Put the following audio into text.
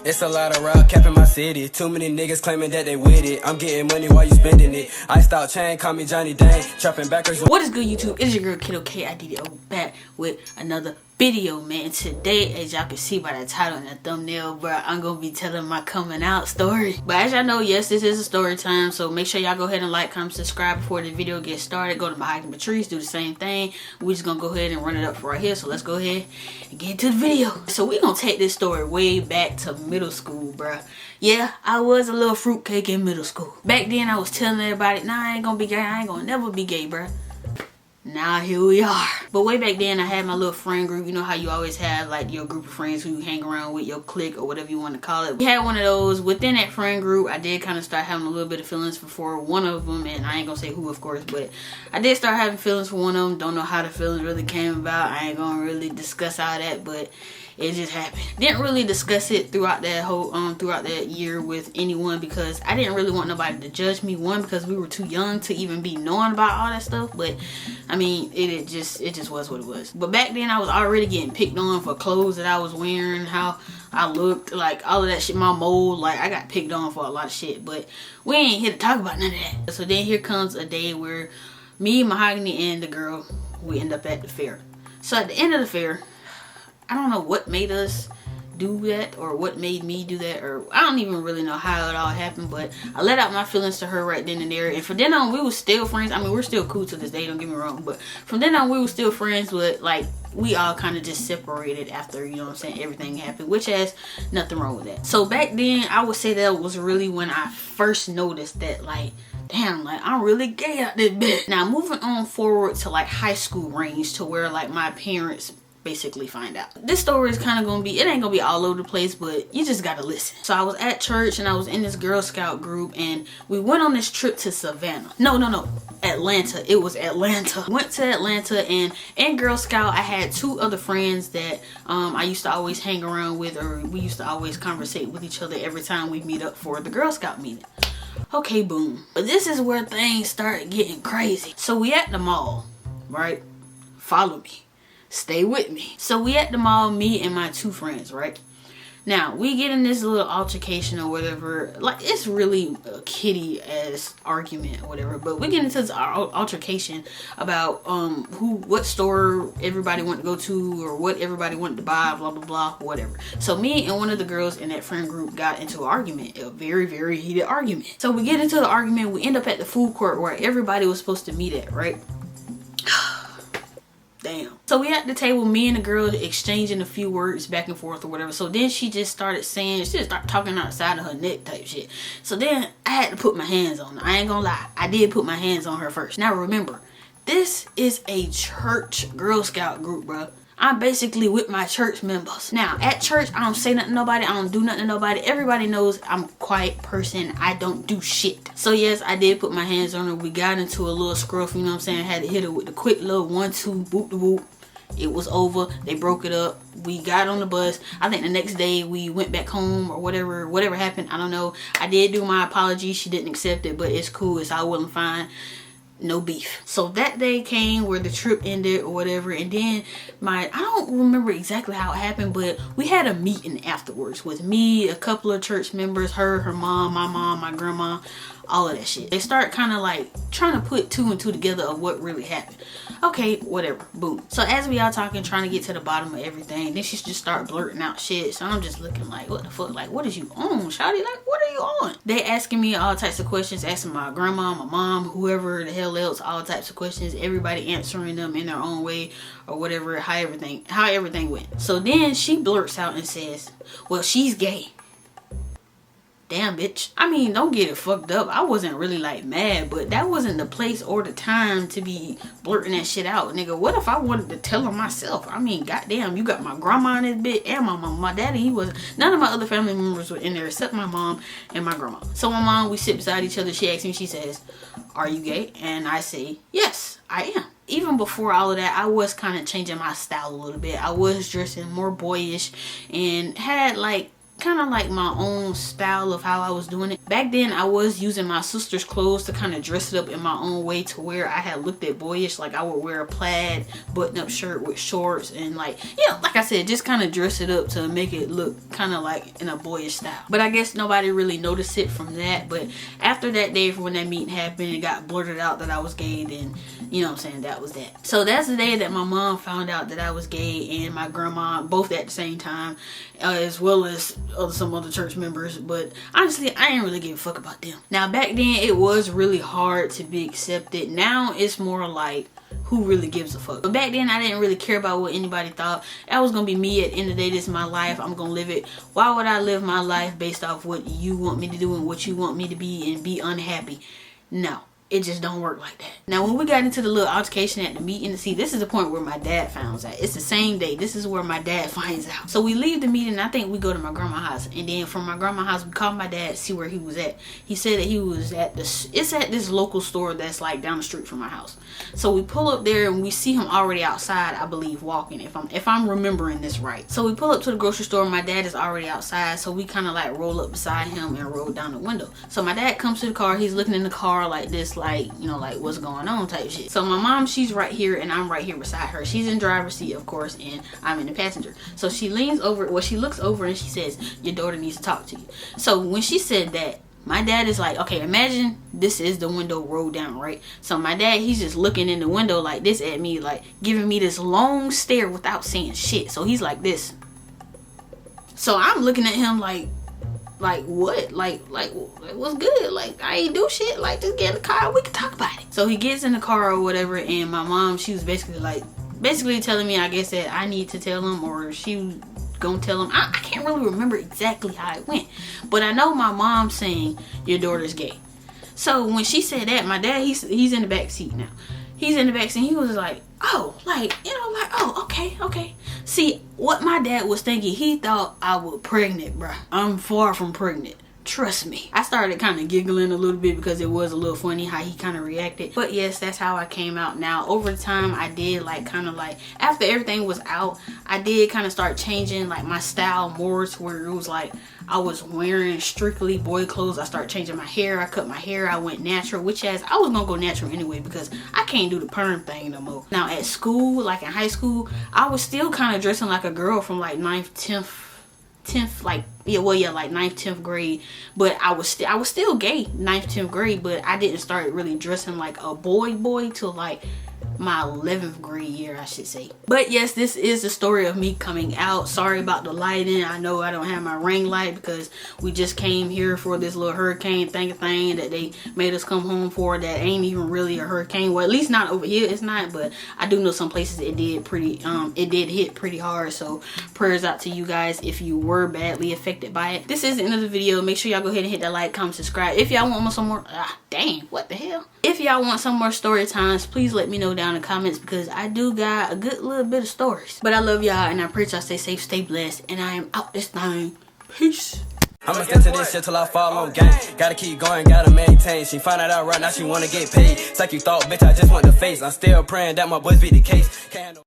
It's a lot of rap cap in my city. Too many niggas claiming that they with it. I'm getting money while you spending it. I start chain, call me Johnny Dang. Trapping backwards. What is good, YouTube? It's your girl KIDDO KIDDO back with another video, man. Today, as y'all can see by the title and the thumbnail, bro, I'm gonna be telling my coming out story. But as y'all know, yes, this is a story time, so make sure y'all go ahead and like, comment, subscribe before the video gets started. Go to my hiking trees, do the same thing. We're just gonna go ahead and run it up right here. So let's go ahead and get into the video. So we're gonna take this story way back to middle school, bro. Yeah, I was a little fruitcake in middle school. Back then, I was telling everybody, nah, I ain't gonna be gay. I ain't gonna never be gay, bro. Now here we are. But way back then, I had my little friend group. You know how you always have like your group of friends who you hang around with, your clique or whatever you want to call it. We had one of those. Within that friend group, I did kind of start having a little bit of feelings for one of them, and I ain't gonna say who, of course, but I did start having feelings for one of them. Don't know how the feelings really came about. I ain't gonna really discuss all that, but it just happened. Didn't really discuss it throughout that whole throughout that year with anyone because I didn't really want nobody to judge me. One, because we were too young to even be knowing about all that stuff. But I mean, it just was what it was. But back then, I was already getting picked on for clothes that I was wearing, how I looked, like all of that shit, my mold. Like I got picked on for a lot of shit. But we ain't here to talk about none of that. So then here comes a day where me, Mahogany, and the girl, we end up at the fair. So at the end of the fair, I don't know what made us do that or what made me do that, or I don't even really know how it all happened, but I let out my feelings to her right then and there. And from then on, we were still friends. I mean, we're still cool to this day, don't get me wrong, but from then on, we were still friends, but like we all kind of just separated after, you know what I'm saying, everything happened, which has nothing wrong with that. So back then, I would say that was really when I first noticed that, like, damn, like I'm really gay out this bitch. Now moving on forward to like high school range, to where like my parents basically find out. This story is kind of gonna be, it ain't gonna be all over the place, but you just gotta listen. So I was at church and I was in this Girl Scout group, and we went on this trip to Savannah. No, Atlanta. It was Atlanta. Went to Atlanta, and in Girl Scout I had two other friends that I used to always hang around with, or we used to always conversate with each other every time we meet up for the Girl Scout meeting. Okay, boom. But this is where things started getting crazy. So we at the mall, right? Follow me. Stay with me. So we at the mall, me and my two friends, right? Now, we get in this little altercation or whatever. Like, it's really a kitty-ass argument or whatever. But we get into this altercation about what store everybody wanted to go to, or what everybody wanted to buy, blah, blah, blah, whatever. So me and one of the girls in that friend group got into an argument, a very, very heated argument. So we get into the argument. We end up at the food court where everybody was supposed to meet at, right? Damn. So we at the table, me and the girl exchanging a few words back and forth or whatever. So then she just started saying, she just started talking outside of her neck type shit. So then I had to put my hands on her. I ain't gonna lie, I did put my hands on her first. Now remember, this is a church Girl Scout group, bro. I'm basically with my church members. Now, at church, I don't say nothing to nobody. I don't do nothing to nobody. Everybody knows I'm a quiet person. I don't do shit. So, yes, I did put my hands on her. We got into a little scruff, you know what I'm saying? I had to hit her with the quick little 1-2, boop, the whoop. It was over. They broke it up. We got on the bus. I think the next day we went back home or whatever happened. I don't know. I did do my apology. She didn't accept it, but it's cool. It's all well and fine. No beef. So that day came where the trip ended or whatever, and then I don't remember exactly how it happened, but we had a meeting afterwards with me, a couple of church members, her mom, my grandma, all of that shit. They start kind of like trying to put two and two together of what really happened. Okay, whatever, boom. So as we all talking, trying to get to the bottom of everything, then she just start blurting out shit. So I'm just looking like, what the fuck? Like, what is you on, shawty? Like, what are you on? They asking me all types of questions, asking my grandma, my mom, whoever the hell else, all types of questions. Everybody answering them in their own way or whatever, how everything went. So then she blurts out and says, well, she's gay. Damn, bitch. I mean, don't get it fucked up. I wasn't really like mad, but that wasn't the place or the time to be blurting that shit out, nigga. What if I wanted to tell her myself? I mean, goddamn, you got my grandma in this bitch and my mom. My daddy, he was, none of my other family members were in there except my mom and my grandma. So my mom, we sit beside each other. She asks me, she says, are you gay? And I say, yes, I am. Even before all of that, I was kind of changing my style a little bit. I was dressing more boyish and had like kind of like my own style of how I was doing it. Back then I was using my sister's clothes to kind of dress it up in my own way, to where I had looked at boyish. Like I would wear a plaid button-up shirt with shorts and like, you know, like I said, just kind of dress it up to make it look kind of like in a boyish style. But I guess nobody really noticed it from that. But after that day, when that meeting happened, it got blurted out that I was gay, then you know what I'm saying, that was that. So that's the day that my mom found out that I was gay, and my grandma, both at the same time, as well as some other church members. But honestly, I didn't really give a fuck about them. Now back then it was really hard to be accepted. Now it's more like, who really gives a fuck? But back then I didn't really care about what anybody thought. That was gonna be me. At the end of the day, this is my life, I'm gonna live it. Why would I live my life based off what you want me to do and what you want me to be and be unhappy? No. It just don't work like that. Now when we got into the little altercation at the meeting, see, this is the point where my dad finds out. It's the same day. This is where my dad finds out. So we leave the meeting. I think we go to my grandma's house, and then from my grandma's house we call my dad, see where he was at. He said that he was at it's at this local store that's like down the street from my house. So we pull up there and we see him already outside, I believe, walking, if I'm remembering this right. So we pull up to the grocery store. My dad is already outside, so we kind of like roll up beside him and roll down the window. So my dad comes to the car. He's looking in the car like this, like, you know, like what's going on type shit. So my mom, she's right here and I'm right here beside her. She's in driver's seat, of course, and I'm in the passenger. So she leans over, well, she looks over and she says, your daughter needs to talk to you. So when she said that, my dad is like, okay, imagine this is the window rolled down, right? So my dad, he's just looking in the window like this at me, like giving me this long stare without saying shit. So he's like this. So I'm looking at him like what? Like what's good? Like I ain't do shit. Like just get in the car, we can talk about it. So he gets in the car or whatever, and my mom, she was basically telling me, I guess, that I need to tell him, or she was gonna tell him. I can't really remember exactly how it went, but I know my mom saying your daughter's gay. So when she said that, my dad, he's in the back seat now. He's in the back seat. He was like, oh, like, you know, like, oh, okay. See, what my dad was thinking, he thought I was pregnant, bruh. I'm far from pregnant. Trust me. I started kind of giggling a little bit because it was a little funny how he kind of reacted. But yes, that's how I came out. Now, over time, I did after everything was out, I did kind of start changing like my style more to where it was like I was wearing strictly boy clothes. I started changing my hair. I cut my hair. I went natural, which I was gonna go natural anyway because I can't do the perm thing no more. Now at school, like in high school, I was still kind of dressing like a girl from like 9th, 10th, like, like 9th, 10th grade. But I was still gay 9th, 10th grade, but I didn't start really dressing like a boy till like my 11th grade year, I should say. But yes, this is the story of me coming out. Sorry about the lighting. I know I don't have my ring light because we just came here for this little hurricane thing that they made us come home for, that ain't even really a hurricane. Well, at least not over here, it's not, but I do know some places it did hit pretty hard. So prayers out to you guys if you were badly affected by it. This is the end of the video. Make sure y'all go ahead and hit that like, comment, subscribe. If y'all want some more, dang, what the hell? If y'all want some more story times, please let me know down in the comments because I do got a good little bit of stories. But I love y'all and I pray y'all stay safe, stay blessed, and I am out this thing. Peace. I'ma stick to this shit till I fall on game. Gotta keep going, gotta maintain. She find it out right now, she wanna get paid. It's like you thought, bitch, I just want the face. I'm still praying that my boys be the case. Can't